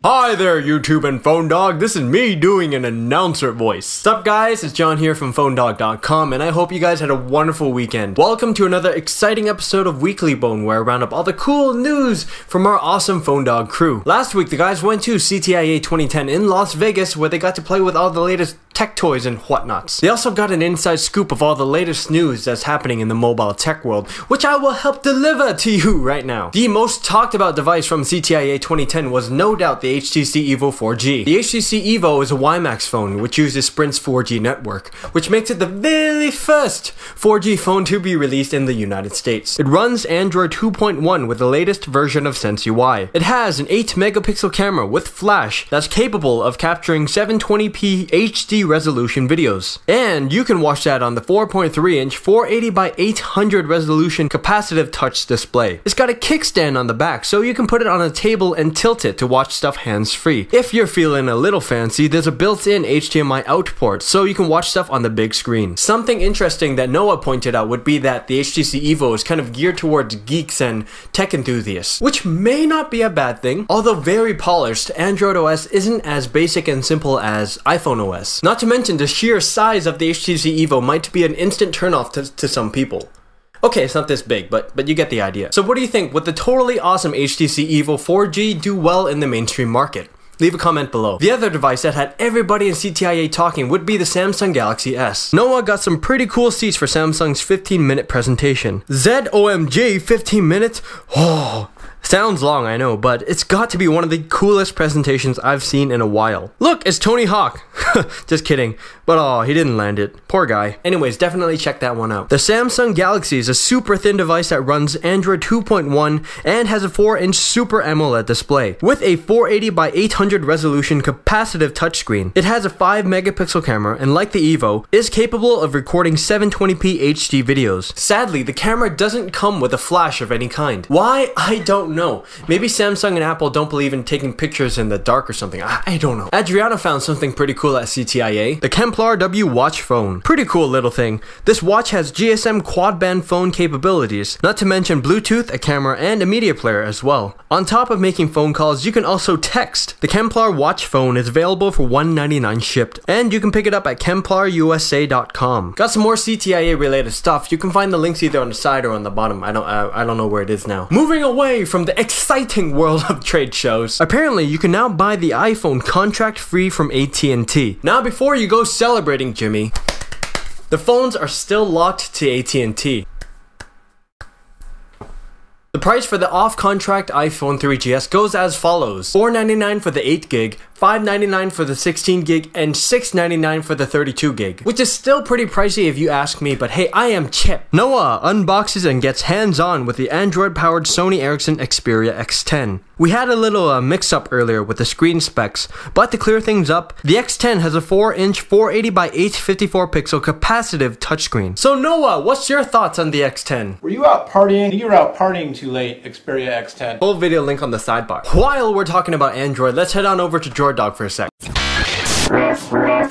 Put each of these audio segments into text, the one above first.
Hi there, YouTube and PhoneDog. This is me doing an announcer voice. What's up, guys? It's Jon here from PhoneDog.com, and I hope you guys had a wonderful weekend. Welcome to another exciting episode of Weekly Bone, where I round up all the cool news from our awesome PhoneDog crew. Last week, the guys went to CTIA 2010 in Las Vegas, where they got to play with all the latest tech toys and whatnots. They also got an inside scoop of all the latest news that's happening in the mobile tech world, which I will help deliver to you right now. The most talked about device from CTIA 2010 was no doubt the HTC Evo 4G. The HTC Evo is a WiMAX phone which uses Sprint's 4G network, which makes it the very first 4G phone to be released in the United States. It runs Android 2.1 with the latest version of Sense UI. It has an 8 megapixel camera with flash that's capable of capturing 720p HD resolution videos. And you can watch that on the 4.3-inch 480 by 800 resolution capacitive touch display. It's got a kickstand on the back so you can put it on a table and tilt it to watch stuff hands-free. If you're feeling a little fancy, there's a built-in HDMI out port so you can watch stuff on the big screen. Something interesting that Noah pointed out would be that the HTC Evo is kind of geared towards geeks and tech enthusiasts, which may not be a bad thing. Although very polished, Android OS isn't as basic and simple as iPhone OS. Not to mention the sheer size of the HTC Evo might be an instant turnoff to some people. Okay, it's not this big, but you get the idea. So what do you think? Would the totally awesome HTC Evo 4G do well in the mainstream market? Leave a comment below. The other device that had everybody in CTIA talking would be the Samsung Galaxy S. Noah got some pretty cool seats for Samsung's 15-minute presentation. ZOMG 15 minutes? Oh, sounds long, I know, but it's got to be one of the coolest presentations I've seen in a while. Look, it's Tony Hawk. Just kidding. But oh, he didn't land it. Poor guy. Anyways, definitely check that one out. The Samsung Galaxy is a super thin device that runs Android 2.1 and has a 4-inch Super AMOLED display with a 480 by 800 resolution capacitive touchscreen. It has a 5 megapixel camera and, like the Evo, is capable of recording 720p HD videos. Sadly, the camera doesn't come with a flash of any kind. Why? I don't know. Maybe Samsung and Apple don't believe in taking pictures in the dark or something. I don't know. Adriana found something pretty cool at CTIA. The Kemplar W watch phone. Pretty cool little thing. This watch has GSM quad band phone capabilities, not to mention Bluetooth, a camera, and a media player as well. On top of making phone calls, you can also text. The Kemplar watch phone is available for $199 shipped, and you can pick it up at KemplarUSA.com. Got some more CTIA related stuff. You can find the links either on the side or on the bottom. I don't know where it is now. Moving away from the exciting world of trade shows. Apparently, you can now buy the iPhone contract free from AT&T. Now, before you go celebrating, Jimmy, the phones are still locked to AT&T. The price for the off-contract iPhone 3GS goes as follows: $499 for the 8GB, $599 for the 16GB, and $699 for the 32GB, which is still pretty pricey if you ask me, but hey, I am Chip. Noah unboxes and gets hands-on with the Android-powered Sony Xperia X10. We had a little mix-up earlier with the screen specs, but to clear things up, the X10 has a 4-inch 480 by 854 pixel capacitive touchscreen. So Noah, what's your thoughts on the X10? Were you out partying? You were out partying too late, Xperia X10. Full video link on the sidebar. While we're talking about Android, let's head on over to Dog for a sec.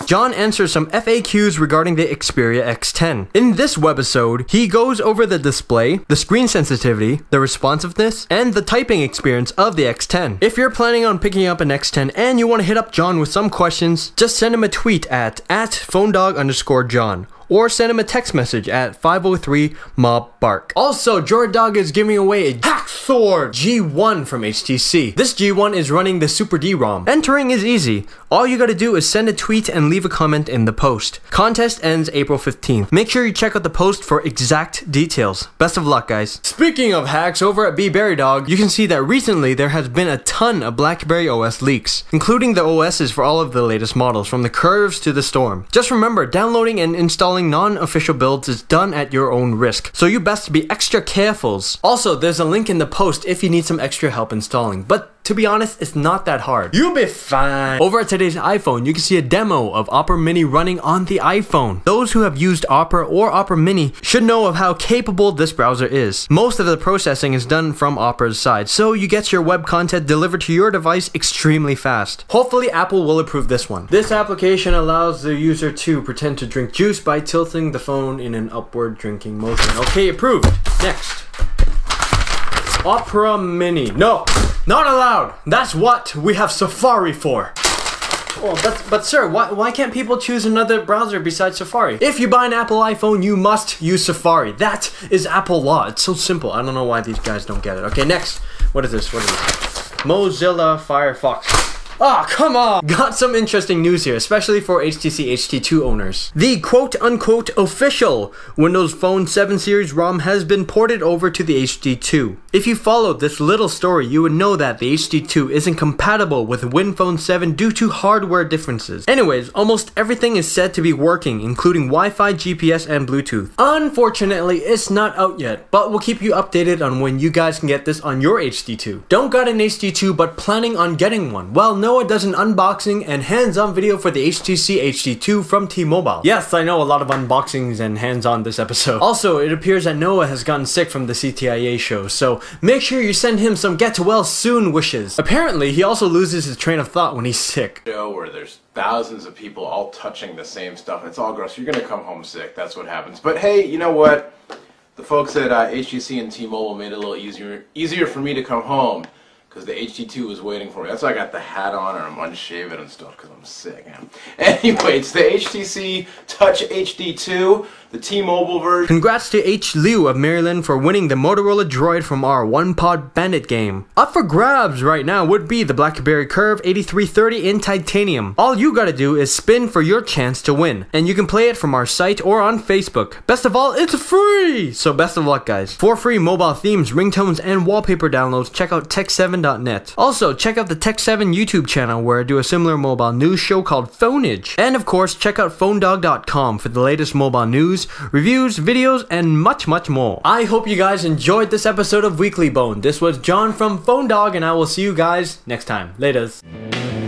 Jon answers some FAQs regarding the Xperia X10. In this webisode, he goes over the display, the screen sensitivity, the responsiveness, and the typing experience of the X10. If you're planning on picking up an X10 and you want to hit up Jon with some questions, just send him a tweet at @PhoneDog_Jon. Or send him a text message at 503-MOB-BARK. Also, Dog is giving away a Hackthor G1 from HTC. This G1 is running the Super D-ROM. Entering is easy. All you gotta do is send a tweet and leave a comment in the post. Contest ends April 15th. Make sure you check out the post for exact details. Best of luck, guys. Speaking of hacks, over at BBerrydog, you can see that recently there has been a ton of BlackBerry OS leaks, including the OSs for all of the latest models, from the Curves to the Storm. Just remember, downloading and installing non-official builds is done at your own risk, so you best be extra careful. Also, there's a link in the post if you need some extra help installing, but to be honest, it's not that hard. You'll be fine. Over at today's iPhone, you can see a demo of Opera Mini running on the iPhone. Those who have used Opera or Opera Mini should know of how capable this browser is. Most of the processing is done from Opera's side, so you get your web content delivered to your device extremely fast. Hopefully, Apple will approve this one. This application allows the user to pretend to drink juice by tilting the phone in an upward drinking motion. Okay, approved. Next. Opera Mini. No! Not allowed. That's what we have Safari for. Well, but sir, why can't people choose another browser besides Safari? If you buy an Apple iPhone, you must use Safari. That is Apple law. It's so simple. I don't know why these guys don't get it. Okay, next. What is this? Mozilla Firefox. Ah, come on! Got some interesting news here, especially for HTC HT2 owners. The quote-unquote official Windows Phone 7 series ROM has been ported over to the HT2. If you followed this little story, you would know that the HT2 isn't compatible with WinPhone 7 due to hardware differences. Anyways, almost everything is said to be working, including Wi-Fi, GPS, and Bluetooth. Unfortunately, it's not out yet, but we'll keep you updated on when you guys can get this on your HT2. Don't got an HT2 but planning on getting one? Well, Noah does an unboxing and hands-on video for the HTC HT2 from T-Mobile. Yes, I know a lot of unboxings and hands-on this episode. Also, it appears that Noah has gotten sick from the CTIA show, so make sure you send him some get-to-well-soon wishes. Apparently, he also loses his train of thought when he's sick. Show where there's thousands of people all touching the same stuff, and it's all gross. You're gonna come home sick. That's what happens. But hey, you know what? The folks at HTC and T-Mobile made it a little easier for me to come home, because the HT2 was waiting for me. That's why I got the hat on, or I'm unshaven and stuff, because I'm sick. Anyway, it's the HTC Touch HD2, the T-Mobile version. Congrats to H. Liu of Maryland for winning the Motorola Droid from our One Pod Bandit game. Up for grabs right now would be the BlackBerry Curve 8330 in titanium. All you gotta do is spin for your chance to win, and you can play it from our site or on Facebook. Best of all, it's free! So best of luck, guys. For free mobile themes, ringtones, and wallpaper downloads, check out Tehkseven.net. Also, check out the Tehkseven YouTube channel where I do a similar mobile news show called Phonage. And of course, check out PhoneDog.com for the latest mobile news, reviews, videos, and much more. I hope you guys enjoyed this episode of Weekly Bone. This was John from PhoneDog, and I will see you guys next time. Laters.